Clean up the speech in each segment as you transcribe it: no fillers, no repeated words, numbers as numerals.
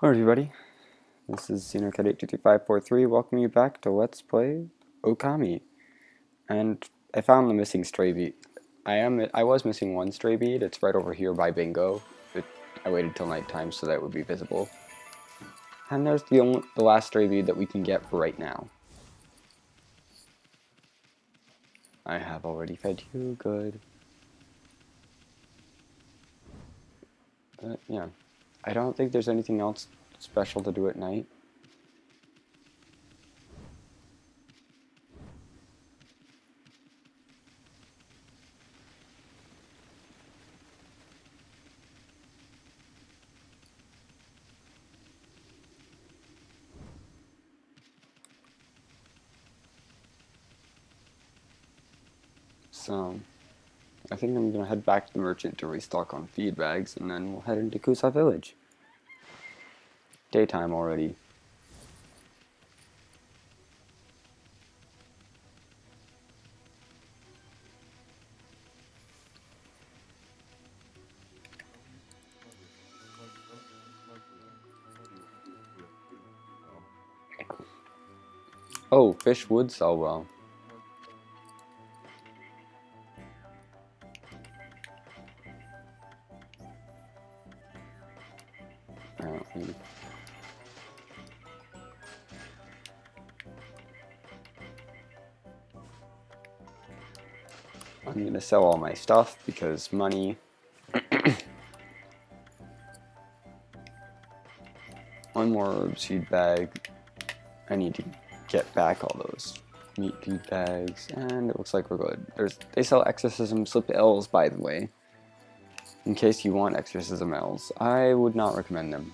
Hello everybody, this is XenoCat8235343 welcoming you back to Let's Play Okami. And I found the missing Stray Bead. I was missing one Stray Bead, it's right over here by Bingo. I waited till nighttime so that it would be visible. And there's the last Stray Bead that we can get right now. I have already fed you, good. Yeah, I don't think there's anything else special to do at night. So, I think I'm going to head back to the merchant to restock on feed bags, and then we'll head into Kusa Village. Daytime already. Oh, fish would sell well. Apparently. I'm gonna sell all my stuff because money. One more herb seed bag. I need to get back all those meat feed bags, and it looks like we're good. They sell exorcism slip L's, by the way. In case you want exorcism L's, I would not recommend them.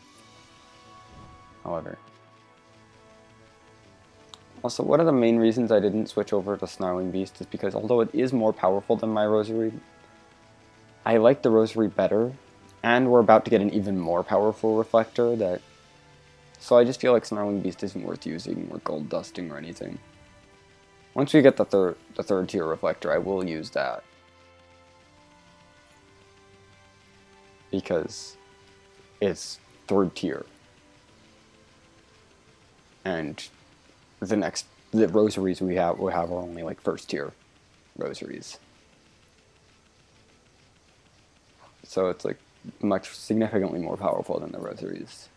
However. Also, one of the main reasons I didn't switch over to Snarling Beast is because although it is more powerful than my Rosary, I like the Rosary better, and we're about to get an even more powerful reflector so I just feel like Snarling Beast isn't worth using or gold dusting or anything. Once we get the third tier reflector, I will use that. Because it's third tier. And the rosaries we have are only like first tier rosaries. So it's like much significantly more powerful than the rosaries.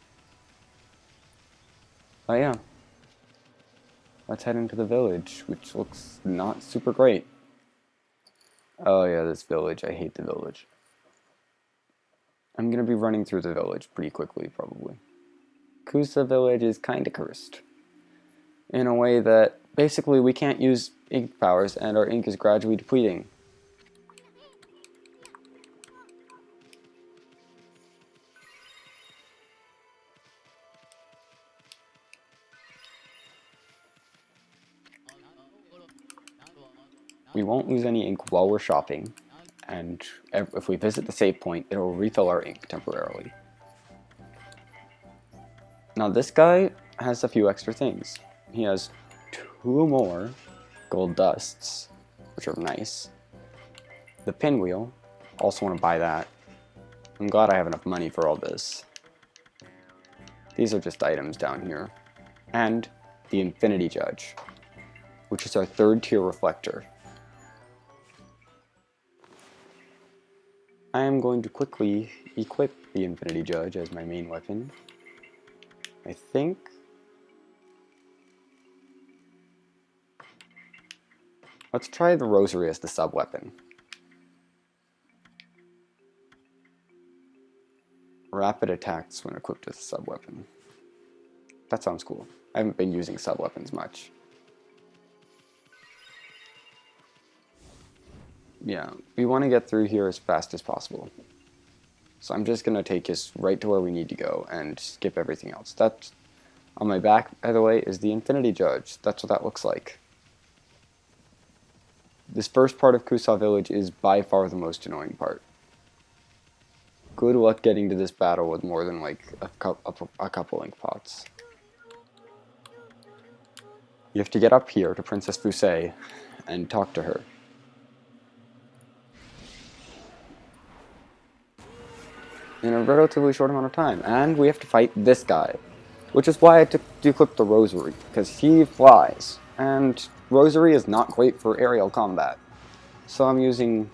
But yeah, let's head into the village, which looks not super great. Oh yeah, this village, I hate the village. I'm gonna be running through the village pretty quickly, probably. Kusa Village is kinda cursed. In a way that, basically, we can't use ink powers, and our ink is gradually depleting. We won't lose any ink while we're shopping, and if we visit the save point, it will refill our ink temporarily. Now this guy has a few extra things. He has 2 more gold dusts, which are nice. The pinwheel, also want to buy that. I'm glad I have enough money for all this. These are just items down here. And the Infinity Judge, which is our 3rd tier reflector. I am going to quickly equip the Infinity Judge as my main weapon. I think. Let's try the Rosary as the sub-weapon. Rapid attacks when equipped as a sub-weapon. That sounds cool. I haven't been using sub-weapons much. Yeah, we want to get through here as fast as possible. So I'm just going to take us right to where we need to go and skip everything else. That's on my back, by the way, is the Infinity Judge. That's what that looks like. This first part of Kusa Village is by far the most annoying part. Good luck getting to this battle with more than like a couple ink pots. You have to get up here to Princess Fusei and talk to her. in a relatively short amount of time. And we have to fight this guy, which is why I took to equip the Rosary, because he flies, and Rosary is not great for aerial combat. So I'm using...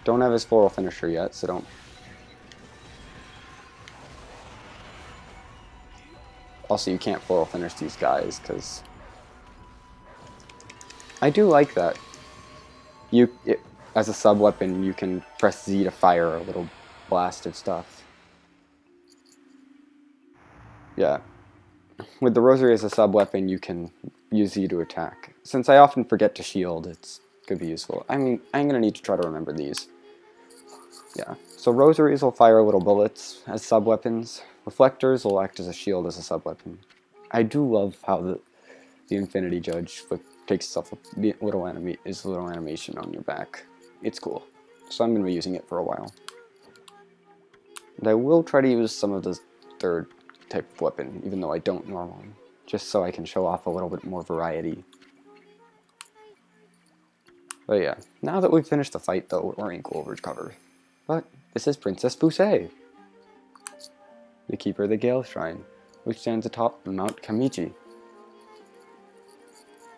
Don't have his floral finisher yet, so don't... Also, you can't floral finish these guys, because... I do like that. As a sub-weapon, you can press Z to fire a little blast of stuff. Yeah. With the Rosary as a sub-weapon, you can use Z to attack. Since I often forget to shield, it could be useful. I mean, I'm going to need to try to remember these. Yeah, so Rosaries will fire little bullets as sub-weapons. Reflectors will act as a shield as a sub-weapon. I do love how the Infinity Judge takes off his little animation on your back. It's cool. So I'm going to be using it for a while. And I will try to use some of the third type of weapon, even though I don't normally, just so I can show off a little bit more variety. But yeah, now that we've finished the fight though, we're in Clover's cover. But this is Princess Fusei, the keeper of the Gale Shrine, which stands atop Mount Kamichi.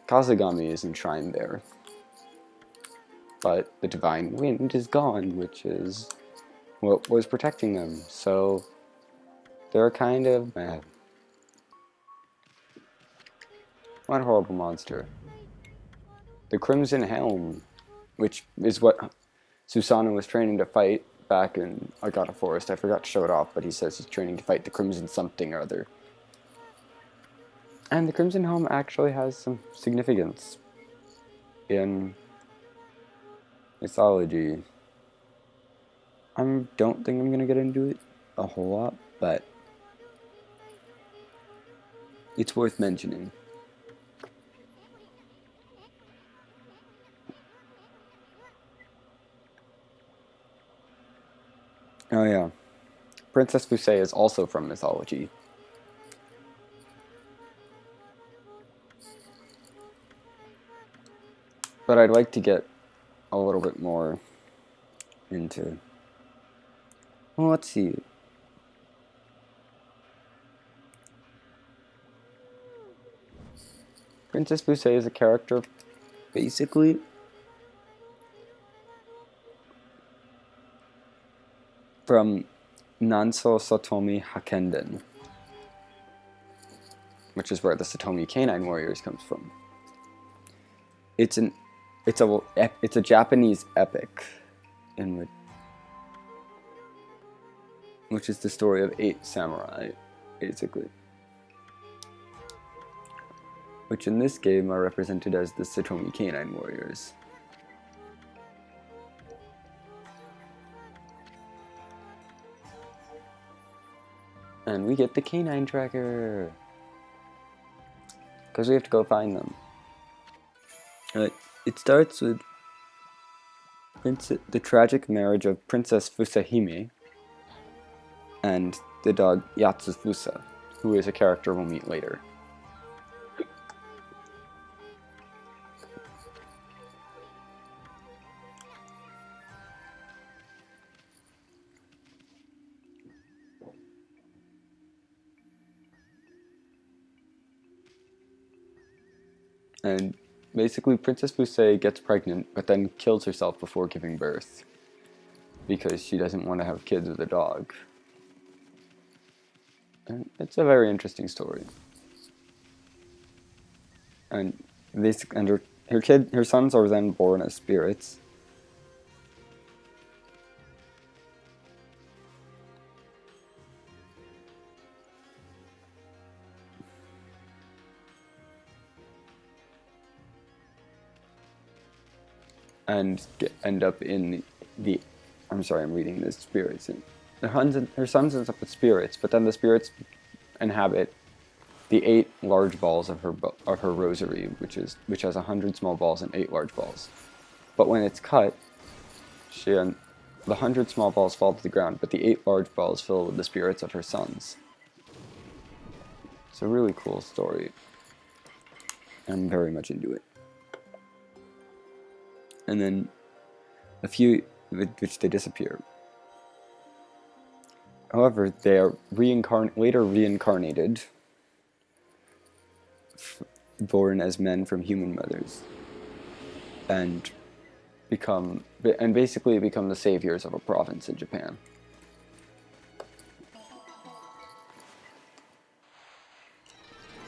Kazagami is enshrined there. But the Divine Wind is gone, which is what was protecting them, so they're kind of mad. What a horrible monster. The Crimson Helm, which is what Susanoo was training to fight back in Agata Forest. I forgot to show it off, but he says he's training to fight the Crimson something or other. And the Crimson Helm actually has some significance in mythology. I don't think I'm going to get into it a whole lot, but it's worth mentioning. Oh yeah, Princess Fusei is also from mythology. But I'd like to get a little bit more into... Well, let's see. Princess Fusei is a character, basically, from Nanso Satomi Hakenden, which is where the Satomi Canine Warriors comes from. It's a Japanese epic, which is the story of 8 samurai, basically. Which in this game are represented as the Satomi Canine Warriors. And we get the canine tracker, because we have to go find them. It starts with the tragic marriage of Princess Fusahime and the dog Yatsufusa, who is a character we'll meet later. And basically, Princess Fusei gets pregnant, but then kills herself before giving birth, because she doesn't want to have kids with a dog. And it's a very interesting story. And her sons are then born as spirits. And end up in the I'm sorry, I'm reading the spirits. Her sons end up with spirits, but then the spirits inhabit the 8 large balls of her rosary, which has 100 small balls and 8 large balls. But when it's cut, The 100 small balls fall to the ground, but the 8 large balls fill with the spirits of her sons. It's a really cool story. I'm very much into it. And then a few which they disappear. However, they are later reincarnated, born as men from human mothers, and basically become the saviors of a province in Japan.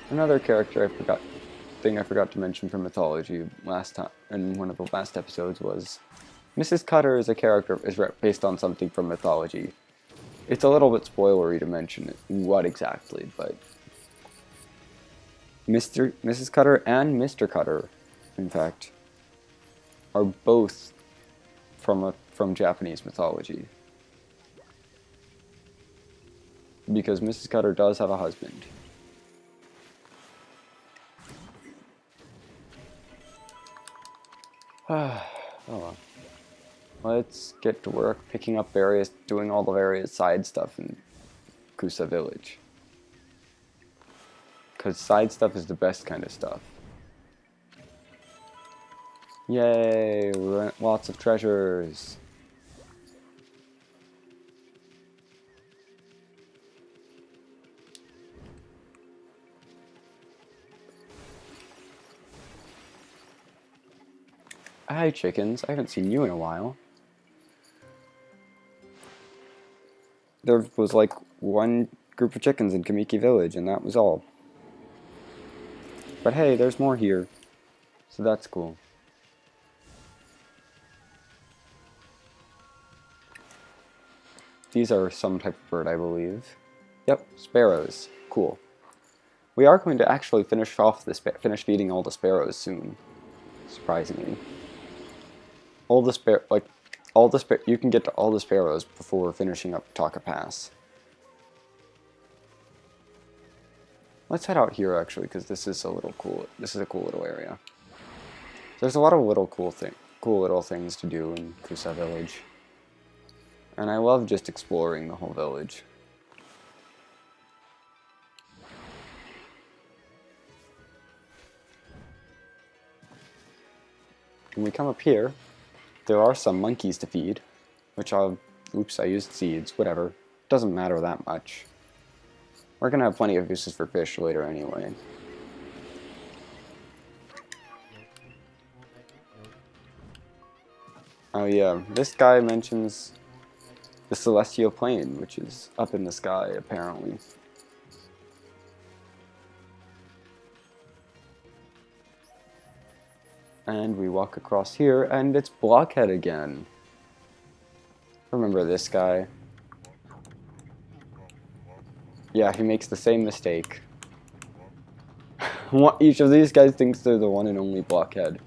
Another character I forgot to mention from mythology last time in one of the last episodes was Mrs. Cutter is a character based on something from mythology. It's a little bit spoilery to mention what exactly, but Mrs. Cutter and Mr. Cutter, in fact, are both from Japanese mythology. Because Mrs. Cutter does have a husband. Oh well. Let's get to work doing all the various side stuff in Kusa Village. Because side stuff is the best kind of stuff. Yay, lots of treasures. Hi, chickens. I haven't seen you in a while. There was like one group of chickens in Kamiki Village, and that was all. But hey, there's more here. So that's cool. These are some type of bird, I believe. Yep, sparrows. Cool. We are going to actually finish feeding all the sparrows soon. Surprisingly. You can get to all the sparrows before finishing up Taka Pass. Let's head out here actually, because this is a little cool. This is a cool little area. There's a lot of cool little things to do in Kusa Village, and I love just exploring the whole village. When we come up here, there are some monkeys to feed, oops, I used seeds, whatever. Doesn't matter that much. We're gonna have plenty of uses for fish later anyway. Oh yeah, this guy mentions the celestial plane, which is up in the sky, apparently. And we walk across here, and it's Blockhead again. Remember this guy? Yeah, he makes the same mistake. Each of these guys thinks they're the one and only Blockhead.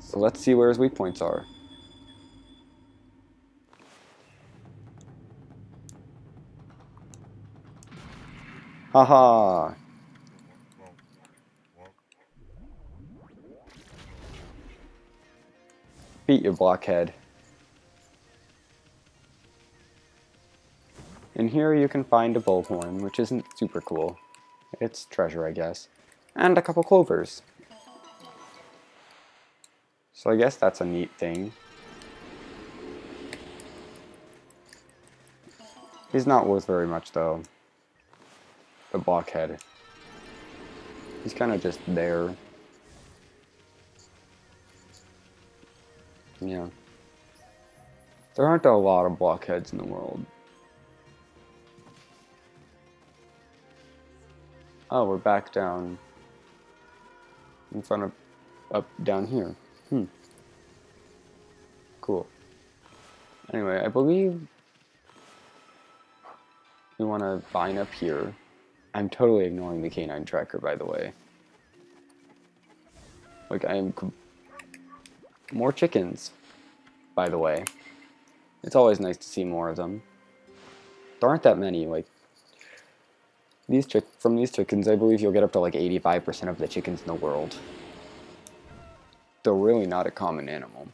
So let's see where his weak points are. Haha! Beat your Blockhead. In here you can find a bullhorn, which isn't super cool. It's treasure, I guess. And a couple clovers. So I guess that's a neat thing. He's not worth very much, though. The Blockhead. He's kind of just there. Yeah. There aren't a lot of Blockheads in the world. Oh, we're back down in front of, up down here. Cool. Anyway, I believe we want to vine up here. I'm totally ignoring the canine tracker, by the way. Like, more chickens, by the way. It's always nice to see more of them. There aren't that many, like, from these chickens, I believe you'll get up to like 85% of the chickens in the world. They're really not a common animal.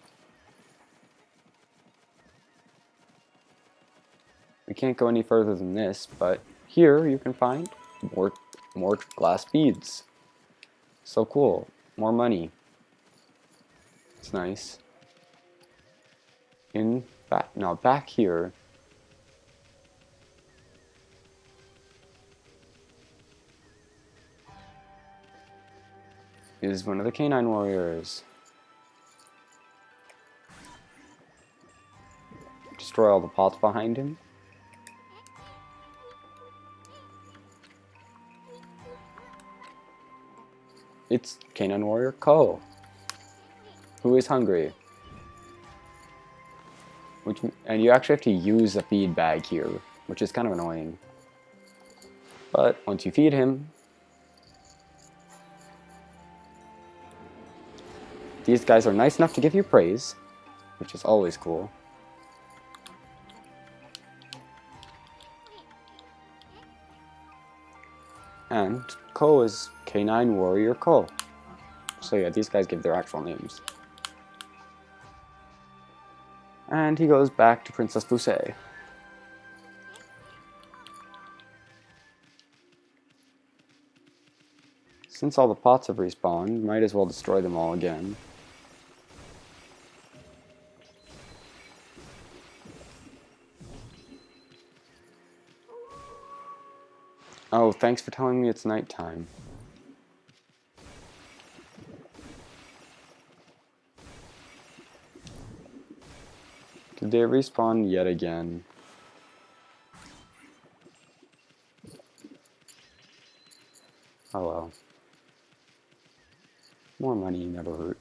We can't go any further than this, but here you can find more glass beads. So cool. More money. It's nice. Back here. Is one of the canine warriors. Destroy all the pots behind him. It's canine warrior Ko, who is hungry. And you actually have to use a feed bag here, which is kind of annoying. But once you feed him, these guys are nice enough to give you praise, which is always cool. And Ko is Canine Warrior Ko. So yeah, these guys give their actual names. And he goes back to Princess Fusei. Since all the pots have respawned, might as well destroy them all again. Oh, thanks for telling me it's nighttime. Did they respawn yet again? Oh well. More money never hurt.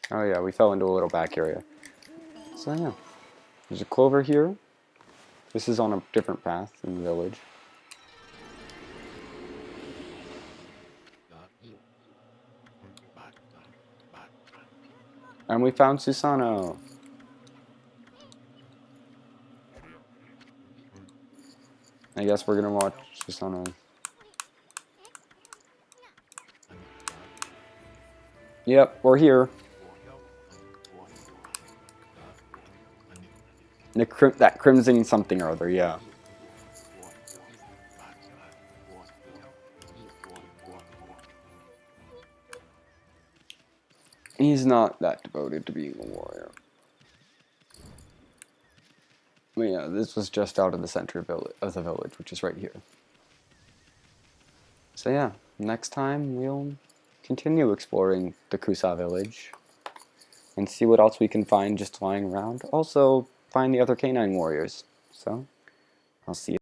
Oh yeah, we fell into a little back area. So yeah, there's a clover here. This is on a different path in the village. And we found Susano. I guess we're gonna watch Susano. Yep, we're here. That crimson something or other, yeah. He's not that devoted to being a warrior. But yeah, this was just out of the center of the village, which is right here. So yeah, next time we'll continue exploring the Kusa Village and see what else we can find just lying around. Also, find the other canine warriors. So, I'll see you.